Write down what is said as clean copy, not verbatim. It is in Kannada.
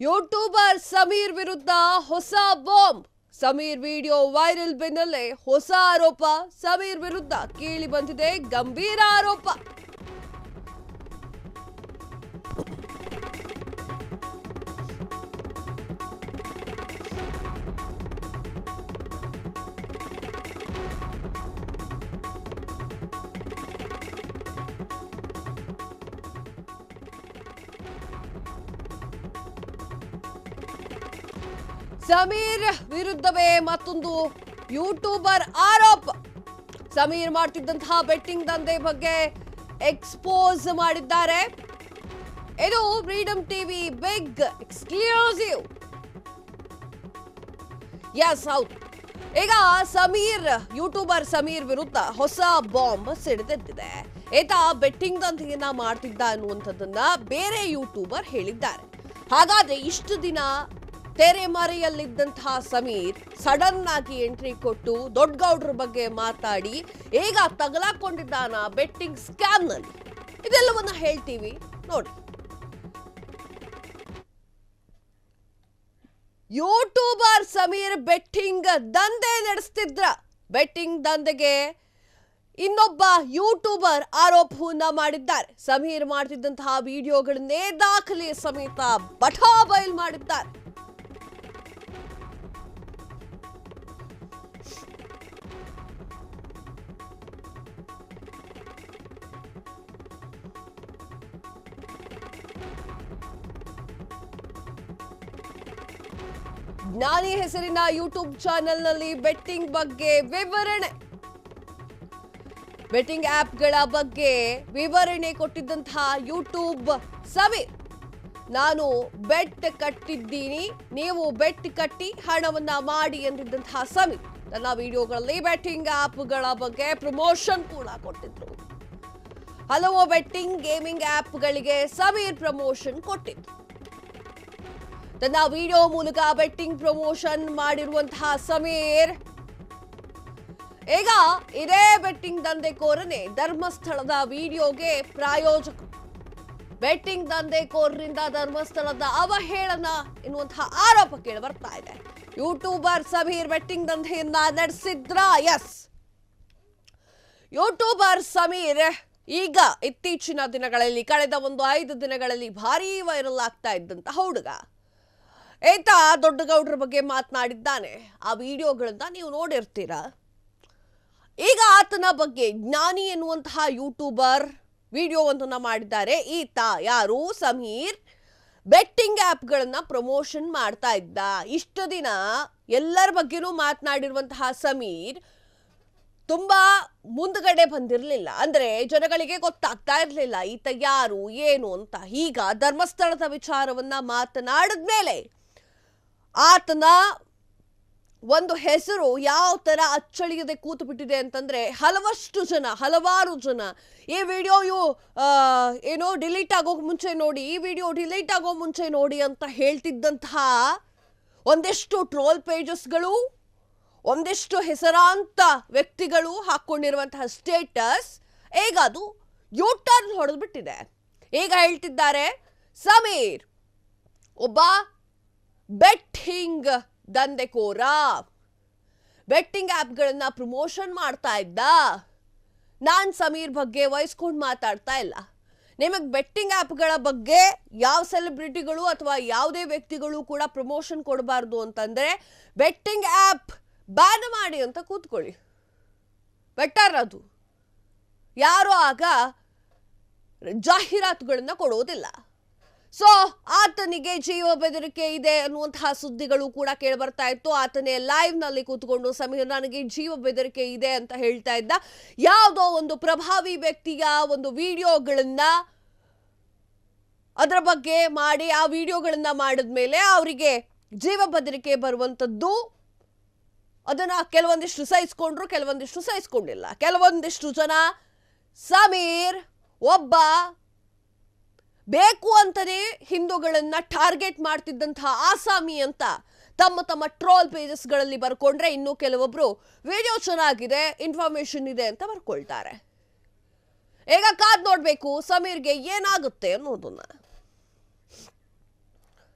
ಯೂಟ್ಯೂಬರ್ ಸಮೀರ್ ವಿರುದ್ಧ ಹೊಸ ಬಾಂಬ್. ಸಮೀರ್ ವಿಡಿಯೋ ವೈರಲ್ ಬೆನ್ನಲ್ಲೇ ಹೊಸ ಆರೋಪ. ಸಮೀರ್ ವಿರುದ್ಧ ಕೇಳಿ ಬಂದಿದೆ ಗಂಭೀರ ಆರೋಪ. ಸಮೀರ್ ವಿರುದ್ಧವೇ ಮತ್ತೊಂದು ಯೂಟ್ಯೂಬರ್ ಆರೋಪ. ಸಮೀರ್ ಮಾಡ್ತಿದ್ದಂತಹ ಬೆಟ್ಟಿಂಗ್ ದಂಧೆ ಬಗ್ಗೆ ಎಕ್ಸ್ಪೋಸ್ ಮಾಡಿದ್ದಾರೆ. ಇದು freedom TV big exclusive. Yes, ಹೌದು. ಈಗ ಯೂಟ್ಯೂಬರ್ ಸಮೀರ್ ವಿರುದ್ಧ ಹೊಸ ಬಾಂಬ್ ಸಿಡಿದೆದ್ದಿದೆ. ಈತ ಬೆಟ್ಟಿಂಗ್ ದಂಧೆಯನ್ನ ಮಾಡ್ತಿದ್ದ ಅನ್ನುವಂಥದ್ದನ್ನ ಬೇರೆ ಯೂಟ್ಯೂಬರ್ ಹೇಳಿದ್ದಾರೆ. ಹಾಗಾದ್ರೆ ಇಷ್ಟು ದಿನ ತೆರೆಮರೆಯಲ್ಲಿದ್ದಂತಹ ಸಮೀರ್ ಸಡನ್ ಆಗಿ ಎಂಟ್ರಿ ಕೊಟ್ಟು ದೊಡ್ಡಗೌಡ್ರ ಬಗ್ಗೆ ಮಾತಾಡಿ ಈಗ ತಗಲಾಕೊಂಡಿದ್ದಾನ ಬೆಟ್ಟಿಂಗ್ ಸ್ಕ್ಯಾಮ್ ನಲ್ಲಿ. ಇದೆಲ್ಲವನ್ನ ಹೇಳ್ತೀವಿ ನೋಡಿ. ಯೂಟ್ಯೂಬರ್ ಸಮೀರ್ ಬೆಟ್ಟಿಂಗ್ ದಂಧೆ ನಡೆಸ್ತಿದ್ರ. ಬೆಟ್ಟಿಂಗ್ ದಂಧೆಗೆ ಇನ್ನೊಬ್ಬ ಯೂಟ್ಯೂಬರ್ ಆರೋಪವನ್ನ ಮಾಡಿದ್ದಾರೆ. ಸಮೀರ್ ಮಾಡ್ತಿದ್ದಂತಹ ವಿಡಿಯೋಗಳನ್ನೇ ದಾಖಲೆ ಸಮೇತ ಬಟಾ ಬಯಲ್ ಮಾಡಿದ್ದಾರೆ. ಜ್ಞಾನಿ ಹೆಸರಿನ ಯೂಟ್ಯೂಬ್ ಚಾನೆಲ್ ನಲ್ಲಿ ಬೆಟ್ಟಿಂಗ್ ಬಗ್ಗೆ ವಿವರಣೆ, ಬೆಟ್ಟಿಂಗ್ ಆಪ್ಗಳ ಬಗ್ಗೆ ವಿವರಣೆ ಕೊಟ್ಟಿದ್ದಂತಹ ಯೂಟ್ಯೂಬ್ ಸಮೀರ್, ನಾನು ಬೆಟ್ ಕಟ್ಟಿದ್ದೀನಿ, ನೀವು ಬೆಟ್ ಕಟ್ಟಿ ಹಣವನ್ನ ಮಾಡಿ ಎಂದಿದ್ದಂತಹ ಸಮೀರ್ ತನ್ನ ವಿಡಿಯೋಗಳಲ್ಲಿ ಬೆಟ್ಟಿಂಗ್ ಆಪ್ಗಳ ಬಗ್ಗೆ ಪ್ರಮೋಷನ್ ಕೂಡ ಕೊಟ್ಟಿದ್ರು. ಹಲವು ಬೆಟ್ಟಿಂಗ್ ಗೇಮಿಂಗ್ ಆಪ್ಗಳಿಗೆ ಸಮೀರ್ ಪ್ರಮೋಷನ್ ಕೊಟ್ಟಿದ್ರು. ತನ್ನ ವಿಡಿಯೋ ಮೂಲಕ ಬೆಟ್ಟಿಂಗ್ ಪ್ರಮೋಷನ್ ಮಾಡಿರುವಂತಹ ಸಮೀರ್ ಈಗ ಇದೇ ಬೆಟ್ಟಿಂಗ್ ದಂಧೆಕೋರನೇ ಧರ್ಮಸ್ಥಳದ ವಿಡಿಯೋಗೆ ಪ್ರಾಯೋಜಕ. ಬೆಟ್ಟಿಂಗ್ ದಂಧೆಕೋರರಿಂದ ಧರ್ಮಸ್ಥಳದ ಅವಹೇಳನ ಎನ್ನುವಂತಹ ಆರೋಪ ಕೇಳಿ ಬರ್ತಾ ಇದೆ. ಯೂಟ್ಯೂಬರ್ ಸಮೀರ್ ಬೆಟ್ಟಿಂಗ್ ದಂಧೆಯನ್ನ ನಡೆಸಿದ್ರ. ಎಸ್, ಯೂಟ್ಯೂಬರ್ ಸಮೀರ್ ಈಗ ಇತ್ತೀಚಿನ ದಿನಗಳಲ್ಲಿ ಕಳೆದ 5 ದಿನಗಳಲ್ಲಿ ಭಾರೀ ವೈರಲ್ ಆಗ್ತಾ ಇದ್ದಂತಹ ಹುಡುಗ. ಈತ ದೊಡ್ಡಗೌಡ್ರ ಬಗ್ಗೆ ಮಾತನಾಡಿದ್ದಾನೆ. ಆ ವಿಡಿಯೋಗಳನ್ನ ನೀವು ನೋಡಿರ್ತೀರಾ. ಈಗ ಆತನ ಬಗ್ಗೆ ಜ್ಞಾನಿ ಎನ್ನುವಂತಹ ಯೂಟ್ಯೂಬರ್ ವಿಡಿಯೋವೊಂದನ್ನ ಮಾಡಿದ್ದಾರೆ. ಈತ ಯಾರು? ಸಮೀರ್ ಬೆಟ್ಟಿಂಗ್ ಆಪ್ಗಳನ್ನ ಪ್ರಮೋಷನ್ ಮಾಡ್ತಾ ಇದ್ದ. ಇಷ್ಟು ದಿನ ಎಲ್ಲರ ಬಗ್ಗೆನೂ ಮಾತನಾಡಿರುವಂತಹ ಸಮೀರ್ ತುಂಬಾ ಮುಂದ್ಗಡೆ ಬಂದಿರಲಿಲ್ಲ. ಅಂದ್ರೆ ಜನಗಳಿಗೆ ಗೊತ್ತಾಗ್ತಾ ಇರಲಿಲ್ಲ ಈತ ಯಾರು ಏನು ಅಂತ. ಈಗ ಧರ್ಮಸ್ಥಳದ ವಿಚಾರವನ್ನ ಮಾತನಾಡಿದ್ಮೇಲೆ ಆತನ ಒಂದು ಹೆಸರು ಯಾವ ತರ ಅಚ್ಚಳಿಯದೆ ಕೂತು ಬಿಟ್ಟಿದೆ ಅಂತಂದ್ರೆ ಹಲವಾರು ಜನ ಈ ವಿಡಿಯೋ ಏನೋ ಡಿಲೀಟ್ ಆಗೋಕ್ ಮುಂಚೆ ನೋಡಿ, ಈ ವಿಡಿಯೋ ಡಿಲೀಟ್ ಆಗೋ ಮುಂಚೆ ನೋಡಿ ಅಂತ ಹೇಳ್ತಿದ್ದಂತಹ ಒಂದಿಷ್ಟು ಟ್ರೋಲ್ ಪೇಜಸ್ಗಳು, ಒಂದಿಷ್ಟು ಹೆಸರಾಂತ ವ್ಯಕ್ತಿಗಳು ಹಾಕೊಂಡಿರುವಂತಹ ಸ್ಟೇಟಸ್ ಈಗ ಅದು ಯೂಟರ್ನ್ ಹೊಡೆದು ಬಿಟ್ಟಿದೆ. ಈಗ ಹೇಳ್ತಿದ್ದಾರೆ ಸಮೀರ್ ಒಬ್ಬ ಬೆಟ್ಟಿಂಗ್ ದಂಧೆಕೋರ, ಬೆಟ್ಟಿಂಗ್ ಆಪ್ಗಳನ್ನ ಪ್ರಮೋಷನ್ ಮಾಡ್ತಾ ಇದ್ದ. ನಾನ್ ಸಮೀರ್ ಬಗ್ಗೆ ವಹಿಸ್ಕೊಂಡು ಮಾತಾಡ್ತಾ ಇಲ್ಲ. ನಿಮಗೆ ಬೆಟ್ಟಿಂಗ್ ಆಪ್ಗಳ ಬಗ್ಗೆ ಯಾವ ಸೆಲೆಬ್ರಿಟಿಗಳು ಅಥವಾ ಯಾವುದೇ ವ್ಯಕ್ತಿಗಳು ಕೂಡ ಪ್ರಮೋಷನ್ ಕೊಡಬಾರ್ದು ಅಂತಂದ್ರೆ ಬೆಟ್ಟಿಂಗ್ ಆಪ್ ಬ್ಯಾನ್ ಮಾಡಿ ಅಂತ ಕೂತ್ಕೊಳ್ಳಿ. ಬೆಟರ್ ಅದು. ಯಾರು ಆಗ ಜಾಹೀರಾತುಗಳನ್ನ ಕೊಡೋದಿಲ್ಲ. ಸೊ ಆತನಿಗೆ ಜೀವ ಬೆದರಿಕೆ ಇದೆ ಅನ್ನುವಂತಹ ಸುದ್ದಿಗಳು ಕೂಡ ಕೇಳಿ ಬರ್ತಾ ಇತ್ತು. ಆತನೇ ಲೈವ್ ನಲ್ಲಿ ಕೂತ್ಕೊಂಡು ಸಮೀರ್ ನನಗೆ ಜೀವ ಬೆದರಿಕೆ ಇದೆ ಅಂತ ಹೇಳ್ತಾ ಇದ್ದ. ಯಾವುದೋ ಒಂದು ಪ್ರಭಾವಿ ವ್ಯಕ್ತಿಯ ಒಂದು ವಿಡಿಯೋಗಳನ್ನ ಅದರ ಬಗ್ಗೆ ಮಾಡಿ ಆ ವಿಡಿಯೋಗಳನ್ನ ಮಾಡಿದ್ಮೇಲೆ ಅವರಿಗೆ ಜೀವ ಬೆದರಿಕೆ ಬರುವಂತದ್ದು. ಅದನ್ನ ಕೆಲವೊಂದಿಷ್ಟು ಸಹಿಸ್ಕೊಂಡ್ರು, ಕೆಲವೊಂದಿಷ್ಟು ಸಹಿಸ್ಕೊಂಡಿಲ್ಲ. ಕೆಲವೊಂದಿಷ್ಟು ಜನ ಸಮೀರ್ ಒಬ್ಬ ಬೇಕು ಅಂತಲೇ ಹಿಂದೂಗಳನ್ನ ಟಾರ್ಗೆಟ್ ಮಾಡ್ತಿದ್ದಂತಹ ಆಸಾಮಿ ಅಂತ ತಮ್ಮ ಟ್ರೋಲ್ ಪೇಜಸ್ಗಳಲ್ಲಿ ಬರ್ಕೊಂಡ್ರೆ, ಇನ್ನು ಕೆಲವೊಬ್ರು ವಿಡಿಯೋ ಚೆನ್ನಾಗಿದೆ, ಇನ್ಫಾರ್ಮೇಶನ್ ಇದೆ ಅಂತ ಬರ್ಕೊಳ್ತಾರೆ. ಈಗ ಕಾದ್ ನೋಡ್ಬೇಕು ಸಮೀರ್ಗೆ ಏನಾಗುತ್ತೆ ಅನ್ನೋದನ್ನ.